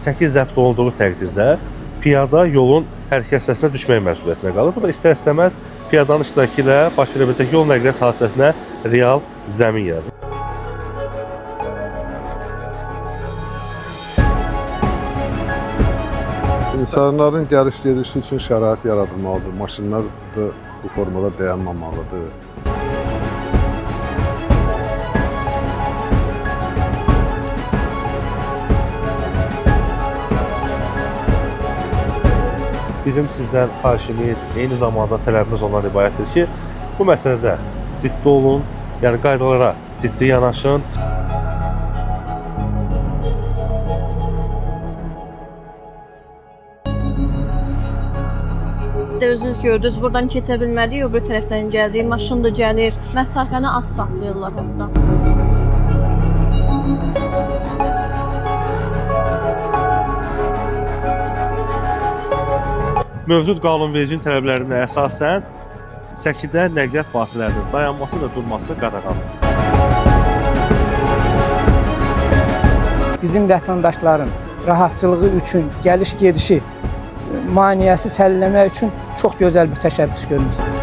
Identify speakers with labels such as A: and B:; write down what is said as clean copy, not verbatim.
A: 8 zəbt olduğu təqdirdə piyada yolun hərəkət hissəsinə düşmək məsuliyyətinə qalır. Bu da istər-istəməz piyadanın iştirakı ilə baş verə biləcək yol nəqliyyat hadisəsinə real zəmin yaradır.
B: İnsanların gəliş-gedişi üçün şərait yaradılmalıdır. Maşınlar da bu formada dayanmamalıdır.
A: Bizim sizdən xahişimiz, eyni zamanda tələbimiz ondan ibarətdir ki, bu məsələdə ciddi olun, yəni qaydalara ciddi yanaşın.
C: Özünüz gördünüz, buradan keçə bilmədik, öbür tərəfdən gəldik, maşın da gəlir, məsafəni az saxlayırlar orada.
A: Mövcud qanunvericinin tələblərinə əsasən səkidə nəqliyyat vasitələrinin dayanması və durması qadağandır.
D: Bizim vətəndaşların rahatçılığı üçün, gəliş-gedişi maneəsiz həll etmək üçün çox gözəl bir təşəbbüs görmüsünüz.